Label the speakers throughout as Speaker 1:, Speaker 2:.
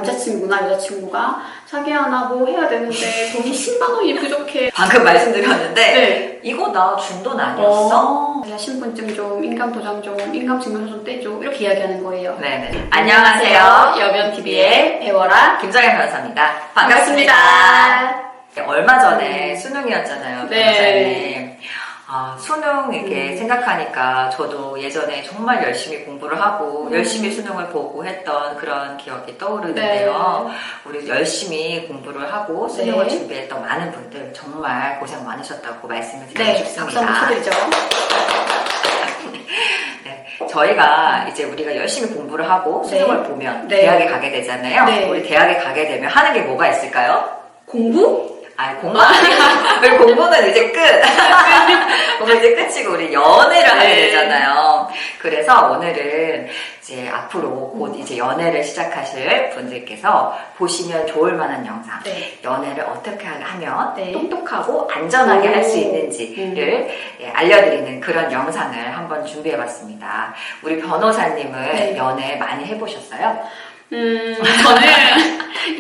Speaker 1: 남자친구나 여자친구가 자기야 나 뭐 해야 되는데 돈이 10만 원이 부족해.
Speaker 2: 방금 말씀드렸는데
Speaker 1: 네.
Speaker 2: 이거 나 준 돈 아니었어?
Speaker 1: 야, 신분증 좀, 인감도장 좀, 인감증명서 좀 떼줘. 이렇게 이야기하는 거예요.
Speaker 2: 네네. 안녕하세요.
Speaker 1: 여변TV의 배워라
Speaker 2: 김정현 변호사입니다. 반갑습니다. 얼마 전에 수능이었잖아요,
Speaker 1: 네.
Speaker 2: 변호사님. 수능 이렇게 생각하니까 저도 예전에 정말 열심히 공부를 하고 열심히 수능을 보고 했던 그런 기억이 떠오르는데요. 우리 열심히 공부를 하고 수능을 준비했던 많은 분들 정말 고생 많으셨다고 말씀을 드리고 싶습니다.
Speaker 1: 박수 한번 쳐드리죠.
Speaker 2: 네, 저희가 이제 우리가 열심히 공부를 하고 수능을 보면 대학에 가게 되잖아요. 우리 대학에 가게 되면 하는 게 뭐가 있을까요?
Speaker 1: 공부?
Speaker 2: 공부 아니고 우리 공부는 이제 끝. 공부 이제 끝이고 우리 연애를 하게 되잖아요. 그래서 오늘은 이제 앞으로 곧 이제 연애를 시작하실 분들께서 보시면 좋을 만한 영상. 연애를 어떻게 하면 똑똑하고 안전하게 할 수 있는지를 알려드리는 그런 영상을 한번 준비해봤습니다. 우리 변호사님은 연애 많이 해보셨어요?
Speaker 1: 저는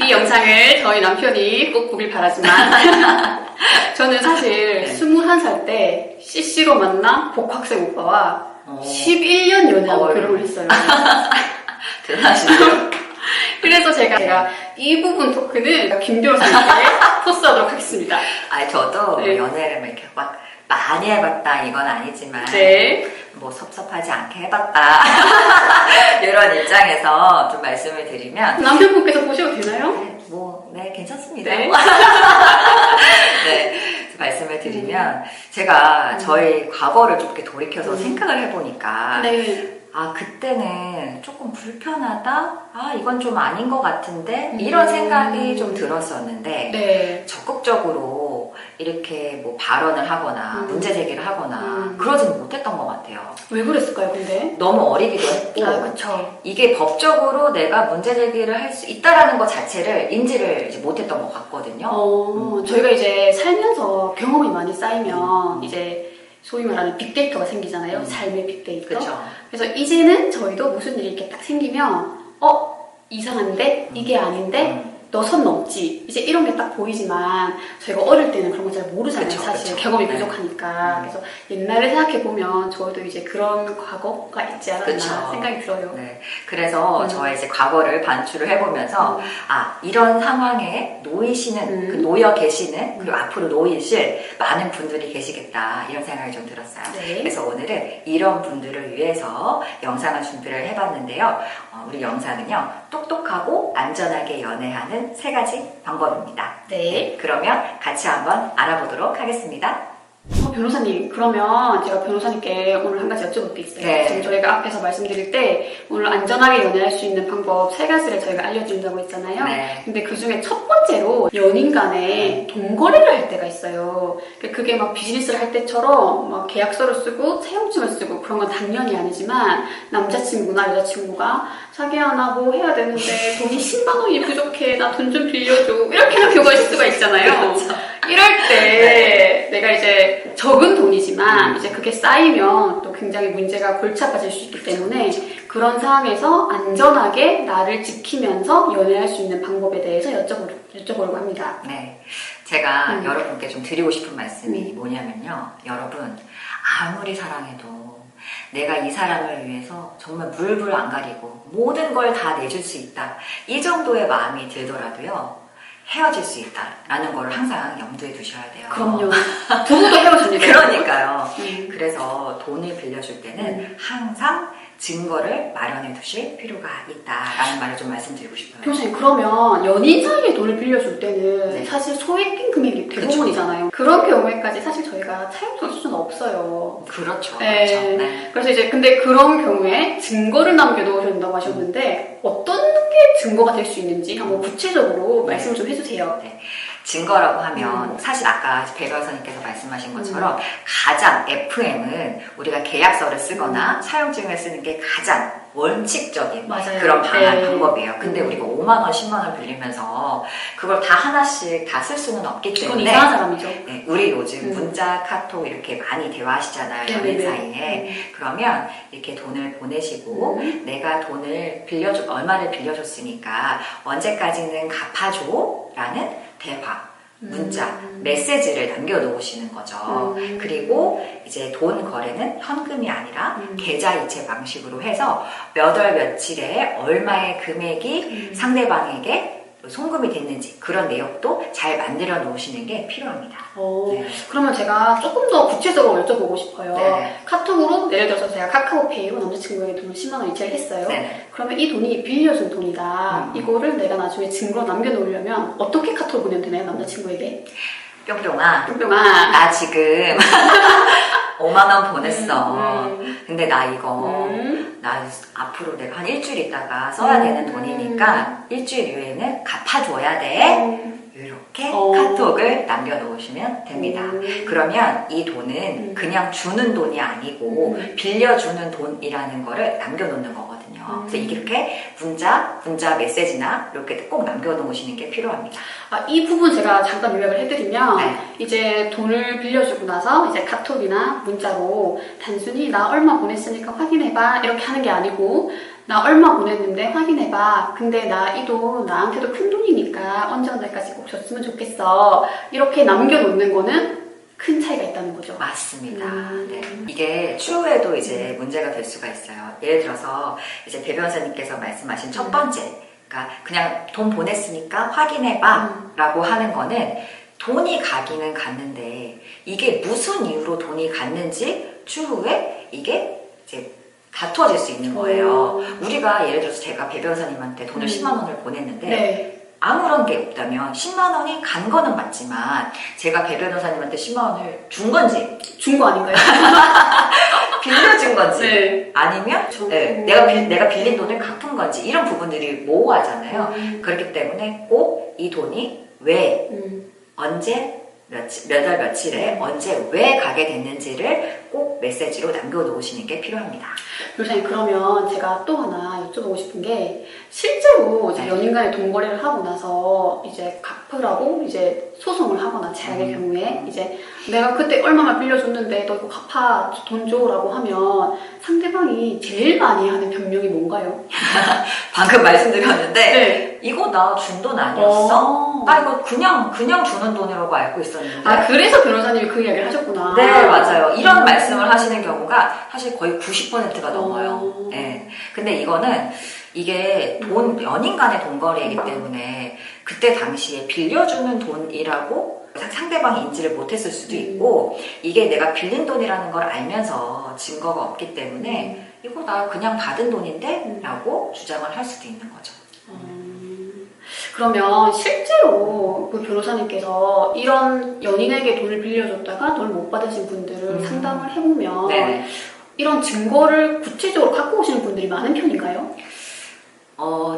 Speaker 1: 이 영상을 저희 남편이 꼭 보길 바라지만 저는 사실 21살 때 CC로 만난 복학생 오빠와 11년 연애하고 결혼을 했어요.
Speaker 2: 대단하시네요.
Speaker 1: 그래서 제가 이 부분 토크는 김 변호사님께 토스하도록 하겠습니다.
Speaker 2: 저도 연애를 막 이렇게 막 많이 해봤다 이건 아니지만 뭐 섭섭하지 않게 해봤다 이런 입장에서 좀 말씀을 드리면
Speaker 1: 남편분께서 보셔도 되나요?
Speaker 2: 괜찮습니다. 말씀을 드리면 제가 저희 과거를 좀 이렇게 돌이켜서 생각을 해보니까 그때는 조금 불편하다? 이건 좀 아닌 것 같은데? 이런 생각이 좀 들었었는데 적극적으로 이렇게 뭐 발언을 하거나 문제 제기를 하거나 그러지는 못했던 것 같아요.
Speaker 1: 왜 그랬을까요, 근데?
Speaker 2: 너무 어리기도 했고
Speaker 1: 그쵸.
Speaker 2: 이게 법적으로 내가 문제 제기를 할 수 있다라는 것 자체를 인지를 이제 못했던 것 같거든요.
Speaker 1: 저희가 이제 살면서 경험이 많이 쌓이면 이제 소위 말하는 빅데이터가 생기잖아요. 삶의 빅데이터.
Speaker 2: 그쵸.
Speaker 1: 그래서 이제는 저희도 무슨 일이 이렇게 딱 생기면 이상한데? 이게 아닌데? 너 선 넘지. 이제 이런 게 딱 보이지만 저희가 어릴 때는 그런 거 잘 모르잖아요. 사실 경험이 부족하니까. 그래서 옛날에 생각해보면 저도 이제 그런 과거가 있지 않았나 생각이 들어요.
Speaker 2: 그래서 저의 이제 과거를 반추를 해보면서 이런 상황에 놓이시는 놓여 계시는 그리고 앞으로 놓이실 많은 분들이 계시겠다 이런 생각이 좀 들었어요. 그래서 오늘은 이런 분들을 위해서 영상을 준비를 해봤는데요. 우리 영상은요, 똑똑하고 안전하게 연애하는 3가지 방법입니다. 그러면 같이 한번 알아보도록 하겠습니다.
Speaker 1: 변호사님, 그러면 제가 변호사님께 오늘 한 가지 여쭤볼 게 있어요. 지금 저희가 앞에서 말씀드릴 때 오늘 안전하게 연애할 수 있는 방법 3가지를 저희가 알려드린다고 했잖아요. 근데 그 중에 첫 번째로 연인 간에 돈거래를 할 때가 있어요. 그게 막 비즈니스를 할 때처럼 막 계약서를 쓰고 사용증을 쓰고 그런 건 당연히 아니지만 남자친구나 여자친구가 자기야 나 뭐 해야 되는데 돈이 10만 원이 부족해. 나 돈 좀 빌려줘. 이렇게 교감할 수가 있잖아요. 이럴 때 내가 이제 적은 돈이지만 이제 그게 쌓이면 또 굉장히 문제가 골치 아파질 수 있기 때문에 그런 상황에서 안전하게 나를 지키면서 연애할 수 있는 방법에 대해서 여쭤보려고 합니다.
Speaker 2: 제가 여러분께 좀 드리고 싶은 말씀이 뭐냐면요. 여러분 아무리 사랑해도 내가 이 사람을 위해서 정말 물불 안 가리고 모든 걸 다 내줄 수 있다. 이 정도의 마음이 들더라도요. 헤어질 수 있다라는 걸 항상 염두에 두셔야 돼요.
Speaker 1: 그럼요. 저도 헤어집니다.
Speaker 2: 그러니까요. 그래서 돈을 빌려줄 때는 항상 증거를 마련해 두실 필요가 있다라는 말을 좀 말씀드리고 싶어요.
Speaker 1: 교수님, 그러면 연인 사이에 돈을 빌려줄 때는 사실 소액인 금액이 대부분이잖아요. 그런 경우에까지 사실 저희가 차용증 쓸 수는 없어요.
Speaker 2: 그렇죠.
Speaker 1: 그래서 이제 근데 그런 경우에 증거를 남겨놓으셔야 된다고 하셨는데 어떤 게 증거가 될 수 있는지 한번 구체적으로 말씀을 좀 해주세요.
Speaker 2: 증거라고 하면 사실 아까 배 변호사님께서 말씀하신 것처럼 가장 FM은 우리가 계약서를 쓰거나 사용증을 쓰는 게 가장 원칙적인
Speaker 1: 맞아요.
Speaker 2: 그런
Speaker 1: 네.
Speaker 2: 방법이에요. 근데 우리가 5만 원, 10만 원 빌리면서 그걸 다 하나씩 다 쓸 수는 없기
Speaker 1: 그건
Speaker 2: 때문에
Speaker 1: 이상한 사람이죠.
Speaker 2: 네, 우리 요즘 문자, 카톡 이렇게 많이 대화하시잖아요. 연인
Speaker 1: 네네네.
Speaker 2: 사이에. 그러면 이렇게 돈을 보내시고 내가 돈을 얼마를 빌려줬으니까 언제까지는 갚아줘? 라는 대화, 문자, 메시지를 남겨놓으시는 거죠. 그리고 이제 돈 거래는 현금이 아니라 계좌이체 방식으로 해서 몇 월 며칠에 얼마의 금액이 상대방에게 송금이 됐는지 그런 내역도 잘 만들어 놓으시는 게 필요합니다. 네.
Speaker 1: 그러면 제가 조금 더 구체적으로 여쭤보고 싶어요.
Speaker 2: 네네.
Speaker 1: 카톡으로 예를 들어서 제가 카카오페이로 남자친구에게 돈을 10만 원 이체를 했어요.
Speaker 2: 네네.
Speaker 1: 그러면 이 돈이 빌려준 돈이다. 이거를 내가 나중에 증거로 남겨놓으려면 어떻게 카톡을 보내면 되나요? 남자친구에게?
Speaker 2: 뿅뿅아,
Speaker 1: 뿅뿅아.
Speaker 2: 나 지금 5만 원 보냈어. 근데 나 이거 나 앞으로 내가 한 일주일 있다가 써야 되는 돈이니까 일주일 이후에는 갚아줘야 돼. 이렇게 카톡을 남겨놓으시면 됩니다. 그러면 이 돈은 그냥 주는 돈이 아니고 빌려주는 돈이라는 거를 남겨놓는 거거든요. 그래서 이렇게 문자 메시지나 이렇게 꼭 남겨놓으시는 게 필요합니다.
Speaker 1: 이 부분 제가 잠깐 요약을 해드리면
Speaker 2: 네.
Speaker 1: 이제 돈을 빌려주고 나서 이제 카톡이나 문자로 단순히 나 얼마 보냈으니까 확인해봐 이렇게 하는 게 아니고 나 얼마 보냈는데 확인해봐. 근데 나 이 돈 나한테도 큰 돈이니까 언제 언제까지 꼭 줬으면 좋겠어. 이렇게 남겨놓는 거는 큰 차이가 있다는 거죠.
Speaker 2: 맞습니다. 네. 이게 추후에도 이제 문제가 될 수가 있어요. 예를 들어서 이제 배 변호사님께서 말씀하신 첫 번째, 그러니까 그냥 돈 보냈으니까 확인해봐 라고 하는 거는 돈이 가기는 갔는데 이게 무슨 이유로 돈이 갔는지 추후에 이게 이제 다투어질 수 있는 거예요. 우리가 예를 들어서 제가 배 변호사님한테 돈을 10만 원을 보냈는데
Speaker 1: 네.
Speaker 2: 아무런 게 없다면 10만 원이 간 거는 맞지만 제가 배 변호사님한테 10만 원을 준 건지
Speaker 1: 준 거 아닌가요?
Speaker 2: 빌려준 건지
Speaker 1: 네.
Speaker 2: 아니면 내가 빌린 돈을 갚은 건지 이런 부분들이 모호하잖아요. 그렇기 때문에 꼭 이 돈이 왜 언제 몇 월 며칠에 언제 왜 가게 됐는지를 꼭 메시지로 남겨놓으시는 게 필요합니다.
Speaker 1: 변호사님 그러면 제가 또 하나 여쭤보고 싶은 게 실제로 이제
Speaker 2: 네.
Speaker 1: 연인 간의 돈 거래를 하고 나서 이제 갚으라고 이제 소송을 하거나 제약의 경우에 이제 내가 그때 얼마만 빌려줬는데 너 이거 갚아 돈 줘라고 하면 상대방이 제일 많이 하는 변명이 뭔가요?
Speaker 2: 방금 말씀드렸는데
Speaker 1: 네.
Speaker 2: 이거 나 준 돈 아니었어? 나 이거 그냥 주는 돈이라고 알고 있었는데.
Speaker 1: 그래서 변호사님이 그 이야기를 하셨구나.
Speaker 2: 네, 맞아요. 이런 말씀을 하시는 경우가 사실 거의 90%가 넘어요. 네. 근데 이게 연인 간의 돈거래이기 때문에 그때 당시에 빌려주는 돈이라고 상대방이 인지를 못했을 수도 있고 이게 내가 빌린 돈이라는 걸 알면서 증거가 없기 때문에 이거 나 그냥 받은 돈인데? 라고 주장을 할 수도 있는 거죠.
Speaker 1: 그러면 실제로 그 변호사님께서 이런 연인에게 돈을 빌려줬다가 돈을 못 받으신 분들을 상담을 해보면
Speaker 2: 네네.
Speaker 1: 이런 증거를 구체적으로 갖고 오시는 분들이 많은 편인가요?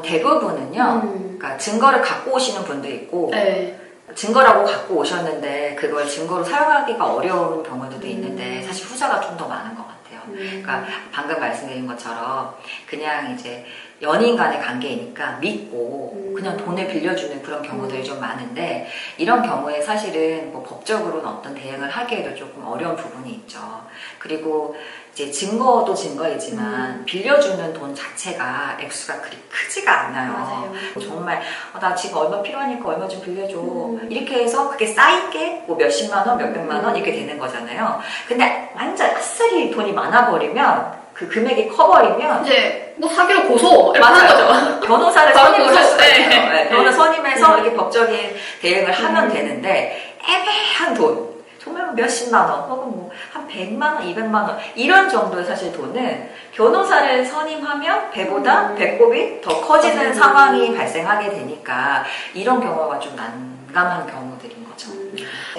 Speaker 2: 대부분은요. 그러니까 증거를 갖고 오시는 분도 있고
Speaker 1: 네.
Speaker 2: 증거라고 갖고 오셨는데 그걸 증거로 사용하기가 어려운 경우들도 있는데 사실 후자가 좀 더 많은 것 같아요. 그러니까 방금 말씀드린 것처럼 그냥 이제 연인 간의 관계이니까 믿고 그냥 돈을 빌려주는 그런 경우들이 좀 많은데 이런 경우에 사실은 뭐 법적으로는 어떤 대응을 하기에도 조금 어려운 부분이 있죠. 그리고 이제 증거도 증거이지만 빌려주는 돈 자체가 액수가 그리 크지가 않아요.
Speaker 1: 맞아요.
Speaker 2: 정말 나 지금 얼마 필요하니까 얼마 좀 빌려줘. 이렇게 해서 그게 쌓이게 뭐 몇십만 원, 몇백만 원 이렇게 되는 거잖아요. 근데 완전 아싸리 돈이 많아버리면 그 금액이 커버리면
Speaker 1: 이제 뭐 사기로 고소 이렇게 하는 거죠.
Speaker 2: 변호사를
Speaker 1: 바로
Speaker 2: 선임을 할 수가
Speaker 1: 고소.
Speaker 2: 있어요.
Speaker 1: 네.
Speaker 2: 네, 변호사 선임해서 이렇게 법적인 대응을 하면 되는데 애매한 돈 정말 뭐 몇십만 원 혹은 뭐 한 100만 원, 200만 원 이런 정도의 사실 돈은 변호사를 선임하면 배보다 배꼽이 더 커지는 상황이 발생하게 되니까 이런 경우가 좀 난감한 경우들인 거죠.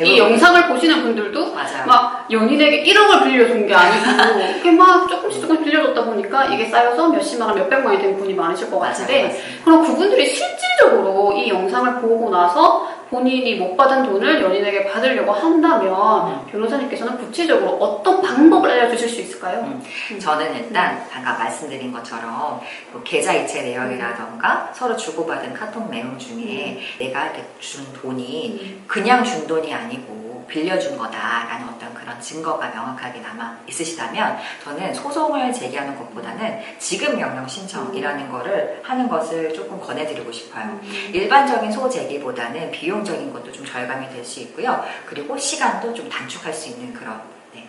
Speaker 1: 이 영상을 보시는 분들도
Speaker 2: 맞아요.
Speaker 1: 막 연인에게 1억을 빌려준 게 아니고 이렇게 막 조금씩 빌려줬다 보니까 이게 쌓여서 몇십만 원, 몇백만 원이 된 분이 많으실 것 같은데
Speaker 2: 맞아요.
Speaker 1: 그럼 그분들이 실질적으로 이 영상을 보고 나서 본인이 못 받은 돈을 연인에게 받으려고 한다면 변호사님께서는 구체적으로 어떤 방법을 알려주실 수 있을까요?
Speaker 2: 저는 일단 방금 말씀드린 것처럼 뭐 계좌 이체 내역이라던가 서로 주고받은 카톡 내용 중에 내가 준 돈이 그냥 준 돈이 아니고 빌려준 거다라는 어떤 그런 증거가 명확하게 남아 있으시다면 저는 소송을 제기하는 것보다는 지급 명령 신청이라는 거를 하는 것을 조금 권해드리고 싶어요. 일반적인 소제기보다는 비용적인 것도 좀 절감이 될 수 있고요. 그리고 시간도 좀 단축할 수 있는 그런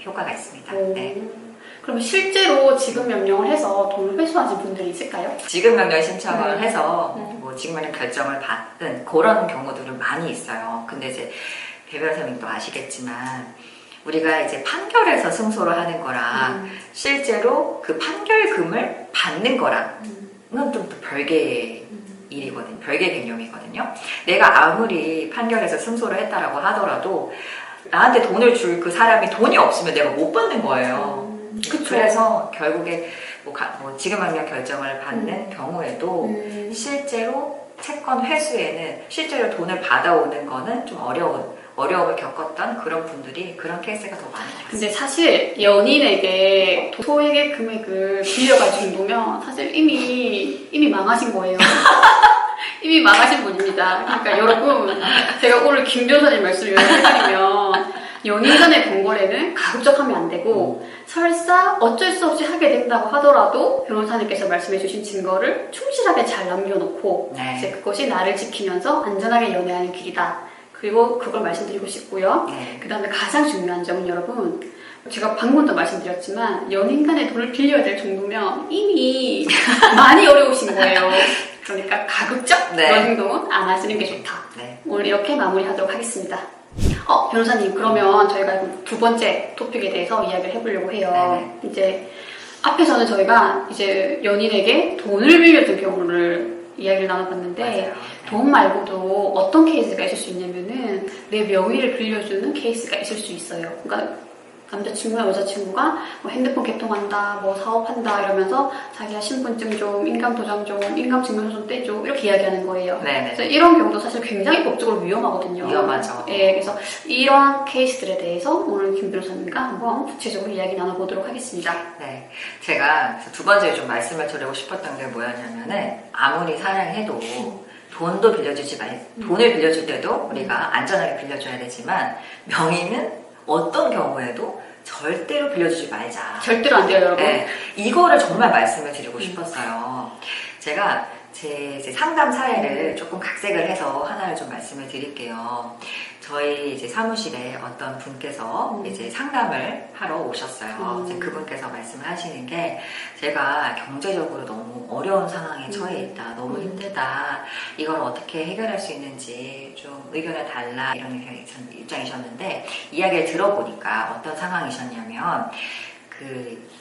Speaker 2: 효과가 있습니다. 네.
Speaker 1: 그러면 실제로 지급 명령을 해서 돈을 회수하신 분들이 있을까요?
Speaker 2: 지급 명령 신청을 해서 뭐 지급 명령 결정을 받은 그런 경우들은 많이 있어요. 근데 이제 배 변호사님도 아시겠지만 우리가 이제 판결에서 승소를 하는 거랑 실제로 그 판결금을 받는 거랑은 좀 또 별개의 일이거든요. 별개의 개념이거든요. 내가 아무리 판결에서 승소를 했다라고 하더라도 나한테 돈을 줄 그 사람이 돈이 없으면 내가 못 받는 거예요. 그래서 결국에 뭐 지급명령 결정을 받는 경우에도 실제로 채권 회수에는 실제로 돈을 받아오는 거는 좀 어려움을 겪었던 그런 분들이 그런 케이스가 더 많은 것 같아요.
Speaker 1: 근데 사실 연인에게 소액의 금액을 빌려갈 정도면 사실 이미 망하신 거예요. 이미 망하신 분입니다. 그러니까 여러분, 제가 오늘 김 변호사님 말씀을 요약해드리면 연인 간의 번거래는 가급적하면 안 되고 설사 어쩔 수 없이 하게 된다고 하더라도 변호사님께서 말씀해주신 증거를 충실하게 잘 남겨놓고 이제 그것이 나를 지키면서 안전하게 연애하는 길이다. 그리고 그걸 말씀드리고 싶고요. 그 다음에 가장 중요한 점은 여러분, 제가 방금도 말씀드렸지만 연인 간에 돈을 빌려야 될 정도면 이미 많이 어려우신 거예요. 그러니까 가급적 그런 행동은 안 하시는 게 좋다. 오늘 이렇게 마무리하도록 하겠습니다. 변호사님, 그러면 저희가 두 번째 토픽에 대해서 이야기를 해보려고 해요. 이제 앞에서는 저희가 이제 연인에게 돈을 빌려준 경우를 이야기를 나눠봤는데 돈 말고도 어떤 케이스가 있을 수 있냐면은 내 명의를 빌려주는 케이스가 있을 수 있어요. 그러니까 남자친구나 여자친구가 뭐 핸드폰 개통한다, 뭐 사업한다 이러면서 자기가 신분증 좀, 인감도장 좀, 인감증명서 좀 떼줘 이렇게 이야기하는 거예요. 그래서 이런 경우도 사실 굉장히 법적으로 위험하거든요.
Speaker 2: 위험하죠.
Speaker 1: 그래서 이런 케이스들에 대해서 오늘 김 변호사님과 한번 구체적으로 이야기 나눠보도록 하겠습니다.
Speaker 2: 네, 제가 두 번째 좀 말씀을 드리고 싶었던 게 뭐였냐면은 아무리 사랑해도 돈도 빌려주지 돈을 빌려줄 때도 우리가 안전하게 빌려줘야 되지만 명의는 어떤 경우에도 절대로 빌려주지 말자.
Speaker 1: 절대로 안 돼요, 여러분.
Speaker 2: 이거를 정말 말씀을 드리고 싶었어요. 제가 제 상담 사례를 조금 각색을 해서 하나를 좀 말씀을 드릴게요. 저희 이제 사무실에 어떤 분께서 이제 상담을 하러 오셨어요. 이제 그분께서 말씀을 하시는 게 제가 경제적으로 너무 어려운 상황에 처해 있다. 너무 힘들다. 이걸 어떻게 해결할 수 있는지 좀 의견을 달라. 이런 입장이셨는데 이야기를 들어보니까 어떤 상황이셨냐면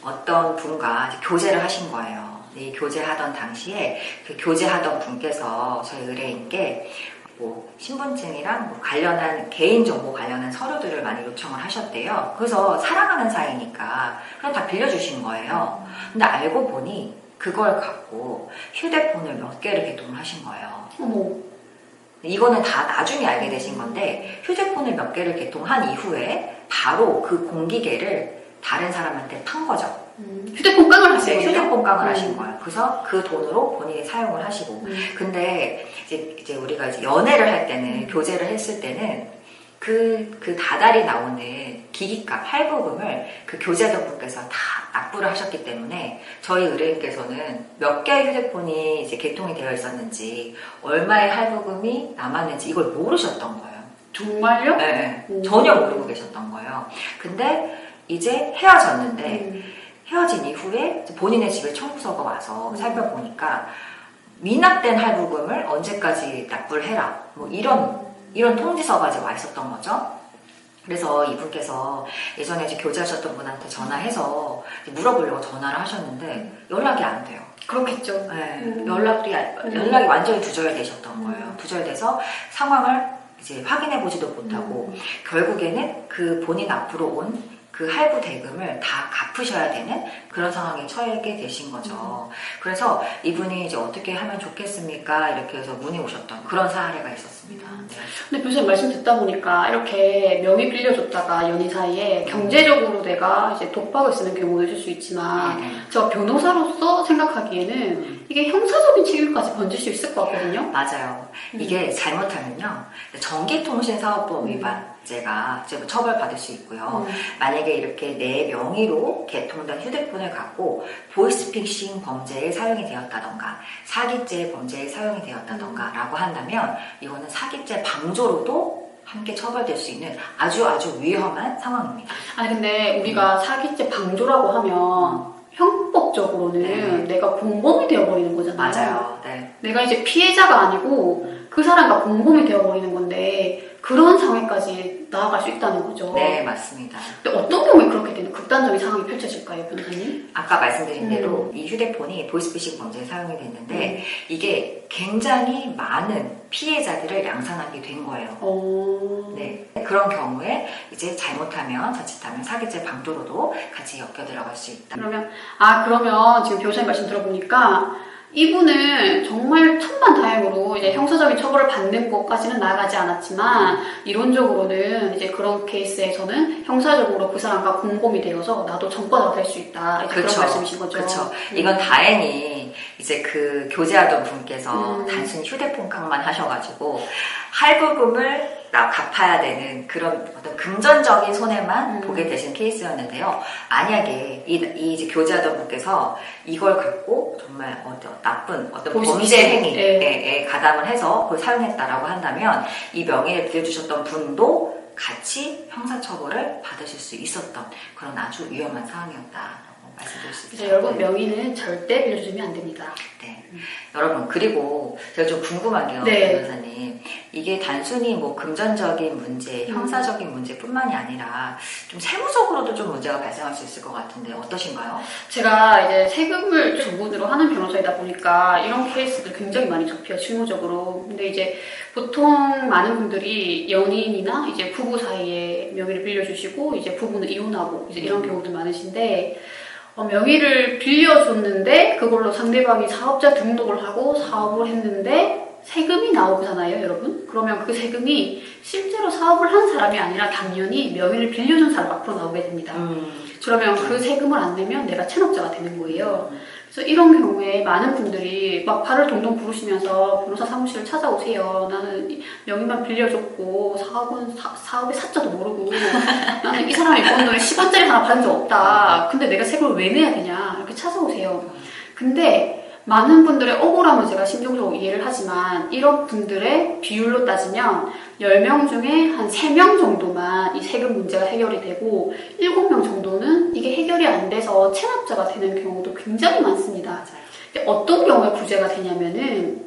Speaker 2: 어떤 분과 이제 교제를 하신 거예요. 이 교제하던 당시에 그 교제하던 분께서 저희 의뢰인께 뭐 신분증이랑 뭐 관련한 개인정보 관련한 서류들을 많이 요청을 하셨대요. 그래서 사랑하는 사이니까 그냥 다 빌려주신 거예요. 근데 알고 보니 그걸 갖고 휴대폰을 몇 개를 개통을 하신 거예요.
Speaker 1: 어머.
Speaker 2: 이거는 다 나중에 알게 되신 건데 휴대폰을 몇 개를 개통한 이후에 바로 그 공기계를 다른 사람한테 판 거죠.
Speaker 1: 휴대폰 깡을 하신 거예요?
Speaker 2: 휴대폰 깡을 하신 거예요. 그래서 그 돈으로 본인이 사용을 하시고. 근데 이제 우리가 이제 연애를 할 때는, 교제를 했을 때는 그 다달이 나오는 기기값, 할부금을 그 교제하던 분께서 다 납부를 하셨기 때문에 저희 의뢰인께서는 몇 개의 휴대폰이 이제 개통이 되어 있었는지, 얼마의 할부금이 남았는지 이걸 모르셨던 거예요.
Speaker 1: 정말요?
Speaker 2: 네. 전혀 모르고 계셨던 거예요. 근데 이제 헤어졌는데, 헤어진 이후에 본인의 집에 청구서가 와서 살펴보니까 미납된 할부금을 언제까지 납부를 해라. 뭐 이런 통지서가 이제 와 있었던 거죠. 그래서 이분께서 예전에 이제 교제하셨던 분한테 전화해서 물어보려고 전화를 하셨는데 연락이 안 돼요.
Speaker 1: 그렇겠죠.
Speaker 2: 네, 연락이 완전히 두절되셨던 거예요. 두절돼서 상황을 이제 확인해 보지도 못하고 결국에는 그 본인 앞으로 온 그 할부 대금을 다 갚으셔야 되는 그런 상황에 처하게 되신 거죠. 그래서 이분이 이제 어떻게 하면 좋겠습니까? 이렇게 해서 문의 오셨던 그런 사례가 있었습니다. 네.
Speaker 1: 근데 교수님 말씀 듣다 보니까 이렇게 명의 빌려줬다가 연인 사이에 경제적으로 내가 이제 독박을 쓰는 경우도 있을 수 있지만 저 변호사로서 생각하기에는 이게 형사적인 책임까지 번질 수 있을 것 같거든요.
Speaker 2: 맞아요. 이게 잘못하면요. 전기통신사업법 위반죄가 처벌받을 수 있고요. 만약에 이렇게 내 명의로 개통된 휴대폰을 갖고 보이스피싱 범죄에 사용이 되었다던가 사기죄 범죄에 사용이 되었다던가 라고 한다면 이거는 사기죄 방조로도 함께 처벌될 수 있는 아주 위험한 상황입니다.
Speaker 1: 아니 근데 우리가 사기죄 방조라고 하면 형법적으로는 내가 공범이 되어버리는 거잖아요.
Speaker 2: 맞아요. 네.
Speaker 1: 내가 이제 피해자가 아니고 그 사람과 공범이 되어버리는 건데 그런 상황까지 나아갈 수 있다는 거죠.
Speaker 2: 네, 맞습니다.
Speaker 1: 근데 어떤 경우에 그렇게 되는 극단적인 상황이 펼쳐질까요, 변호사님?
Speaker 2: 아까 말씀드린 대로 이 휴대폰이 보이스피싱 범죄에 사용이 됐는데 이게 굉장히 많은 피해자들을 양산하게 된 거예요. 네, 그런 경우에 이제 잘못하면 자칫하면 사기죄 방조로도 같이 엮여 들어갈 수 있다.
Speaker 1: 그러면 지금 변호사님 말씀 들어보니까 이분은 정말 천만다행으로 이제 형사적인 처벌을 받는 것까지는 나아가지 않았지만 이론적으로는 이제 그런 케이스에서는 형사적으로 그 사람과 공범이 되어서 나도 전과자가 될 수 있다. 이제 그런 말씀이신 거죠.
Speaker 2: 그렇죠. 이건 다행히 이제 그 교제하던 분께서 단순히 휴대폰 깡만 하셔가지고 할부금을 갚아야 되는 그런 어떤 금전적인 손해만 보게 되신 케이스였는데요. 만약에 이 이제 교제하던 분께서 이걸 갖고 정말 나쁜 어떤 범죄 행위에 가담을 해서 그걸 사용했다라고 한다면 이 명의를 빌려주셨던 분도 같이 형사처벌을 받으실 수 있었던 그런 아주 위험한 상황이었다라고 말씀드릴 수 있습니다.
Speaker 1: 여러분 명의는 절대 빌려주면 안 됩니다.
Speaker 2: 네. 여러분 그리고 제가 좀 궁금한 게요, 변호사님. 이게 단순히 뭐 금전적인 문제, 형사적인 문제뿐만이 아니라 좀 세무적으로도 좀 문제가 발생할 수 있을 것 같은데 어떠신가요?
Speaker 1: 제가 이제 세금을 전문으로 하는 변호사이다 보니까 이런 케이스들 굉장히 많이 접해요, 실무적으로. 근데 이제 보통 많은 분들이 연인이나 이제 부부 사이에 명의를 빌려주시고 이제 부부는 이혼하고 이제 이런 경우들 많으신데 명의를 빌려줬는데 그걸로 상대방이 사업자 등록을 하고 사업을 했는데 세금이 나오잖아요, 여러분? 그러면 그 세금이 실제로 사업을 한 사람이 아니라 당연히 명의를 빌려준 사람 앞으로 나오게 됩니다. 그러면 그 세금을 안 내면 내가 체납자가 되는 거예요. 그래서 이런 경우에 많은 분들이 막 발을 동동 구르시면서 변호사 사무실을 찾아오세요. 나는 명의만 빌려줬고 사업의 사자도 모르고 나는 이 사람이 번 돈에 10원짜리 하나 받은 적 없다. 근데 내가 세금을 왜 내야 되냐 이렇게 찾아오세요. 근데 많은 분들의 억울함을 제가 심정적으로 이해를 하지만 이런 분들의 비율로 따지면 10명 중에 한 3명 정도만 이 세금 문제가 해결이 되고 7명 정도는 이게 해결이 안 돼서 체납자가 되는 경우도 굉장히 많습니다. 어떤 경우에 부재가 되냐면은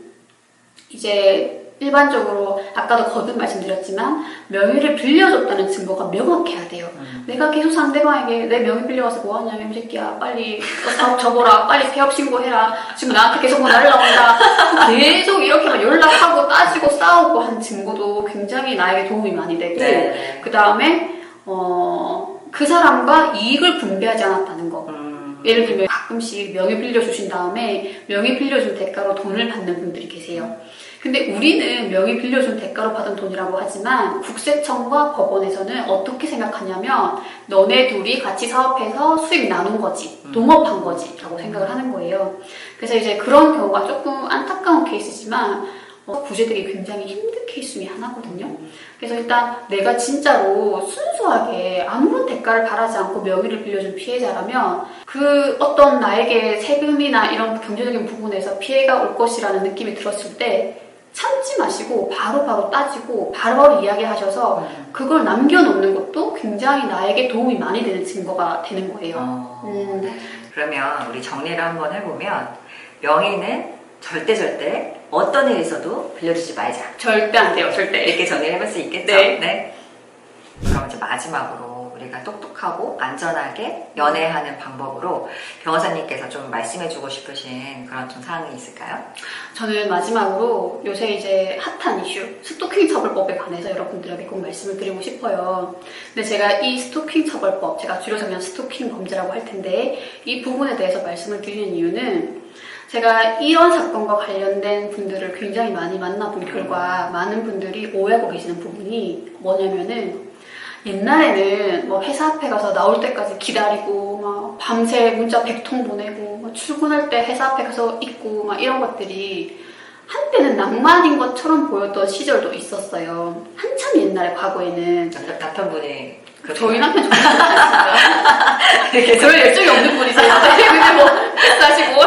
Speaker 1: 이제 일반적으로 아까도 거듭 말씀드렸지만 명의를 빌려줬다는 증거가 명확해야 돼요. 내가 계속 상대방에게 내 명의 빌려가서 뭐하냐면 이 새끼야 빨리 사업 접어라, 빨리 폐업 신고해라, 지금 나한테 계속 뭐 날라온다, 계속 이렇게만 연락하고 따지고 싸우고 한 증거도 굉장히 나에게 도움이 많이 되고 그 다음에 그 사람과 이익을 분배하지 않았다는 거. 예를 들면 가끔씩 명의 빌려주신 다음에 명의 빌려준 대가로 돈을 받는 분들이 계세요. 근데 우리는 명의 빌려준 대가로 받은 돈이라고 하지만 국세청과 법원에서는 어떻게 생각하냐면 너네 둘이 같이 사업해서 수익 나눈 거지, 동업한 거지 라고 생각을 하는 거예요. 그래서 이제 그런 경우가 조금 안타까운 케이스지만 구제되기 굉장히 힘든 케이스 중에 하나거든요. 그래서 일단 내가 진짜로 순수하게 아무런 대가를 바라지 않고 명의를 빌려준 피해자라면 그 어떤 나에게 세금이나 이런 경제적인 부분에서 피해가 올 것이라는 느낌이 들었을 때 참지 마시고 바로바로 따지고 바로바로 이야기하셔서 그걸 남겨놓는 것도 굉장히 나에게 도움이 많이 되는 증거가 되는 거예요.
Speaker 2: 그러면 우리 정리를 한번 해보면 명의는 절대 어떤 일이 있어도 빌려주지 말자.
Speaker 1: 절대 안 돼요, 절대.
Speaker 2: 이렇게 정리를 해볼 수 있겠죠?
Speaker 1: 네.
Speaker 2: 그럼 이제 마지막으로 우리 우리가 똑똑하고 안전하게 연애하는 방법으로 변호사님께서 좀 말씀해주고 싶으신 그런 좀 사항이 있을까요?
Speaker 1: 저는 마지막으로 요새 이제 핫한 이슈 스토킹 처벌법에 관해서 여러분들에게 꼭 말씀을 드리고 싶어요. 근데 제가 이 스토킹 처벌법, 제가 줄여서 그냥 스토킹 범죄라고 할 텐데 이 부분에 대해서 말씀을 드리는 이유는 제가 이런 사건과 관련된 분들을 굉장히 많이 만나본 결과 많은 분들이 오해하고 계시는 부분이 뭐냐면은 옛날에는 뭐 회사 앞에 가서 나올 때까지 기다리고 막 밤새 문자 100통 보내고 막 출근할 때 회사 앞에 가서 있고 막 이런 것들이 한때는 낭만인 것처럼 보였던 시절도 있었어요. 한참 옛날에 과거에는
Speaker 2: 남편분이
Speaker 1: 저희 남편 정말 좋아하시죠. 별 열정이 없는 분이세요. 근데 뭐 패스하시고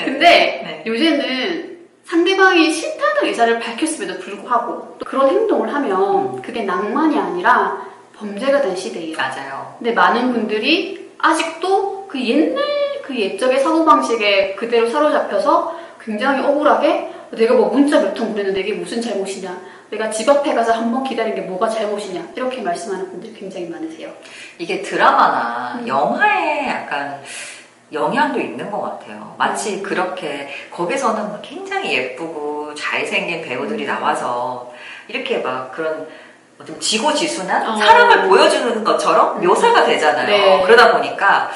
Speaker 1: 근데 요새는 상대방이 싫다는 의사를 밝혔음에도 불구하고 또 그런 행동을 하면 그게 낭만이 아니라 범죄가 된 시대예요.
Speaker 2: 맞아요.
Speaker 1: 근데 많은 분들이 아직도 그 옛날 그 옛적의 사고방식에 그대로 사로잡혀서 굉장히 억울하게 내가 뭐 문자 몇 통 보냈는데 이게 무슨 잘못이냐, 내가 집 앞에 가서 한 번 기다린 게 뭐가 잘못이냐, 이렇게 말씀하는 분들이 굉장히 많으세요.
Speaker 2: 이게 드라마나 영화에 약간 영향도 있는 것 같아요. 마치 그렇게 거기서는 굉장히 예쁘고 잘생긴 배우들이 나와서 이렇게 막 그런 좀 지고지순한 사랑을 보여주는 것처럼 묘사가 되잖아요.
Speaker 1: 네.
Speaker 2: 그러다 보니까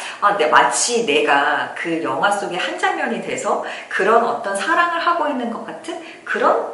Speaker 2: 마치 내가 그 영화 속의 한 장면이 돼서 그런 어떤 사랑을 하고 있는 것 같은 그런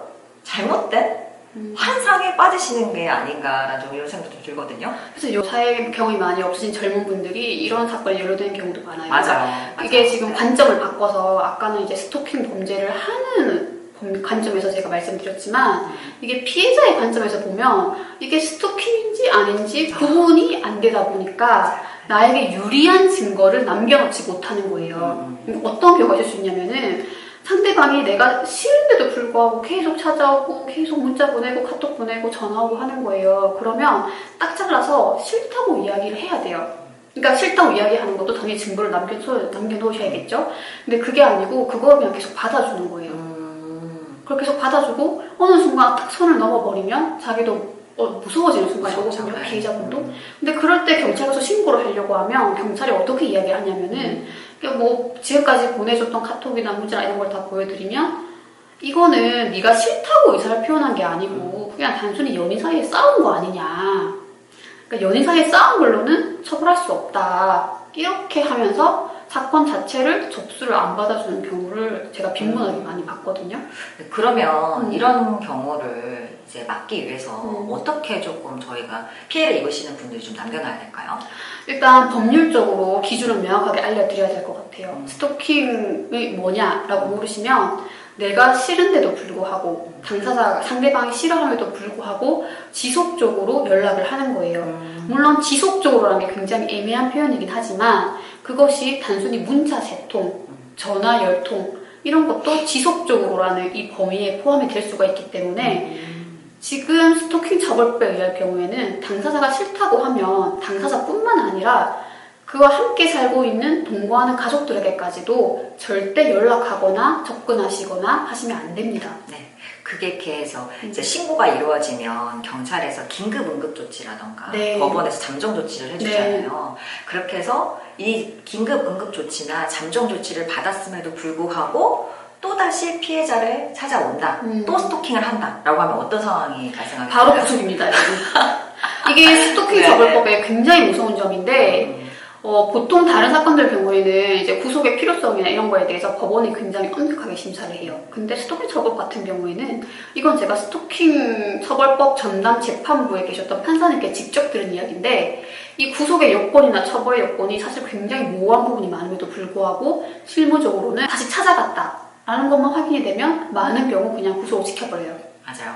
Speaker 2: 잘못된 환상에 빠지시는 게 아닌가라는 좀 이런 생각도 좀 들거든요.
Speaker 1: 그래서 요사회 경험이 많이 없으신 젊은 분들이 이런 사건에 연루되는 경우도 많아요.
Speaker 2: 맞아요.
Speaker 1: 이게 지금 관점을 바꿔서 아까는 이제 스토킹 범죄를 하는 관점에서 제가 말씀드렸지만 이게 피해자의 관점에서 보면 이게 스토킹인지 아닌지 구분이 안 되다 보니까 나에게 유리한 증거를 남겨놓지 못하는 거예요. 어떤 경우가 있을 수 있냐면은 상대방이 내가 싫은데도 불구하고 계속 찾아오고 계속 문자 보내고 카톡 보내고 전화오고 하는 거예요. 그러면 딱 잘라서 싫다고 이야기를 해야 돼요. 그러니까 싫다고 이야기하는 것도 당연히 증거를 남겨놓으셔야겠죠. 근데 그게 아니고 그걸 그냥 계속 받아주는 거예요. 그렇게 계속 받아주고 어느 순간 딱 선을 넘어버리면 자기도 무서워지는 순간이 오거든요. 피해자분도. 근데 그럴 때 경찰에서 신고를 하려고 하면 경찰이 어떻게 이야기를 하냐면은 뭐 지금까지 보내줬던 카톡이나 문자 이런 걸 다 보여드리면 이거는 네가 싫다고 의사를 표현한 게 아니고 그냥 단순히 연인 사이에 싸운 거 아니냐. 그러니까 연인 사이에 싸운 걸로는 처벌할 수 없다. 이렇게 하면서 사건 자체를 접수를 안 받아주는 경우를 제가 빈번하게 많이 봤거든요.
Speaker 2: 그러면 이런 경우를 이제 막기 위해서 어떻게 조금 저희가 피해를 입으시는 분들이 좀 남겨놔야 될까요? 일단
Speaker 1: 법률적으로 기준을 명확하게 알려드려야 될 것 같아요. 스토킹이 뭐냐라고 물으시면 내가 싫은데도 불구하고 당사자 상대방이 싫어함에도 불구하고 지속적으로 연락을 하는 거예요. 물론 지속적으로라는 게 굉장히 애매한 표현이긴 하지만 그것이 단순히 문자 3통, 전화 10통 이런 것도 지속적으로라는 이 범위에 포함이 될 수가 있기 때문에 지금 스토킹 처벌법에 의할 경우에는 당사자가 싫다고 하면 당사자뿐만 아니라 그와 함께 살고 있는 동거하는 가족들에게까지도 절대 연락하거나 접근하시거나 하시면 안 됩니다.
Speaker 2: 네. 그게 이렇게 해서 이제 신고가 이루어지면 경찰에서 긴급 응급 조치라던가 법원에서 잠정 조치를 해주잖아요. 그렇게 해서 이 긴급 응급 조치나 잠정 조치를 받았음에도 불구하고 또다시 피해자를 찾아온다. 또 스토킹을 한다. 라고 하면 어떤 상황이 발생하게 될까요?
Speaker 1: 바로 구속입니다. 이게 스토킹 처벌법의 굉장히 무서운 점인데 보통 다른 사건들 경우에는 이제 구속의 필요성이나 이런 거에 대해서 법원이 굉장히 엄격하게 심사를 해요. 근데 스토킹 처벌 같은 경우에는 이건 제가 스토킹 처벌법 전담 재판부에 계셨던 판사님께 직접 들은 이야기인데 이 구속의 요건이나 처벌의 요건이 사실 굉장히 모호한 부분이 많음에도 불구하고 실무적으로는 다시 찾아갔다 라는 것만 확인이 되면 많은 경우 그냥 구속을 시켜버려요.
Speaker 2: 맞아요.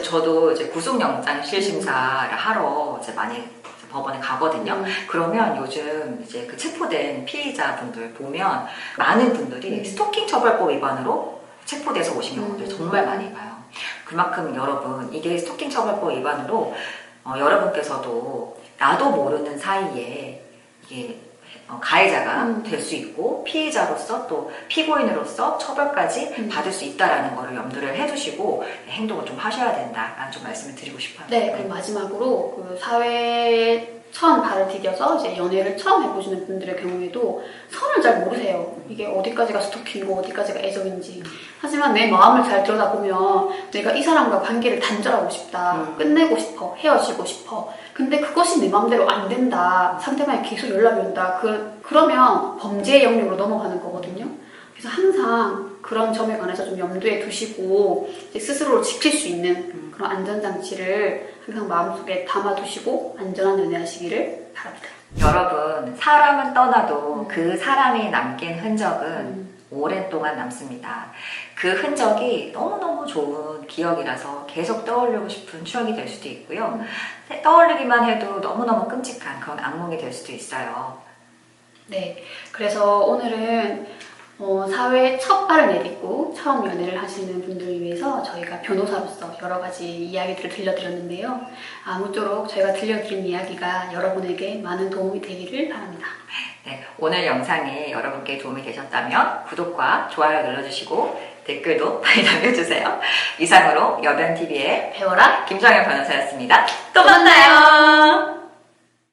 Speaker 2: 저도 이제 구속영장 실심사를 하러 이제 많이 법원에 가거든요. 그러면 요즘 이제 그 체포된 피의자분들 보면 많은 분들이 스토킹 처벌법 위반으로 체포돼서 오신 경우들 정말 많이 봐요. 그만큼 여러분 이게 스토킹 처벌법 위반으로 여러분께서도 나도 모르는 사이에 이게 가해자가 될 수 있고 피해자로서 또 피고인으로서 처벌까지 받을 수 있다라는 거를 염두를 해두시고 행동을 좀 하셔야 된다라는 좀 말씀을 드리고 싶어요.
Speaker 1: 네, 그리고 마지막으로 그 사회 처음 발을 디뎌서 이제 연애를 처음 해보시는 분들의 경우에도 선을 잘 모르세요. 이게 어디까지가 스토킹이고 어디까지가 애정인지. 하지만 내 마음을 잘 들여다보면 내가 이 사람과 관계를 단절하고 싶다. 끝내고 싶어. 헤어지고 싶어. 근데 그것이 내 마음대로 안 된다. 상대방이 계속 연락이 온다. 그러면 범죄의 영역으로 넘어가는 거거든요. 그래서 항상 그런 점에 관해서 좀 염두에 두시고 이제 스스로를 지킬 수 있는 그런 안전장치를 항상 마음속에 담아두시고 안전한 연애하시기를 바랍니다.
Speaker 2: 여러분, 사람은 떠나도 그 사람이 남긴 흔적은 오랜 동안 남습니다. 그 흔적이 너무너무 좋은 기억이라서 계속 떠올리고 싶은 추억이 될 수도 있고요. 떠올리기만 해도 너무너무 끔찍한 그런 악몽이 될 수도 있어요.
Speaker 1: 네, 그래서 오늘은 사회에 첫 발을 내딛고 처음 연애를 하시는 분들을 위해서 저희가 변호사로서 여러 가지 이야기들을 들려드렸는데요. 아무쪼록 저희가 들려드린 이야기가 여러분에게 많은 도움이 되기를 바랍니다.
Speaker 2: 네, 오늘 영상이 여러분께 도움이 되셨다면 구독과 좋아요 눌러주시고 댓글도 많이 남겨주세요. 이상으로 여변TV의
Speaker 1: 배워라
Speaker 2: 김정현 변호사였습니다. 또 만나요.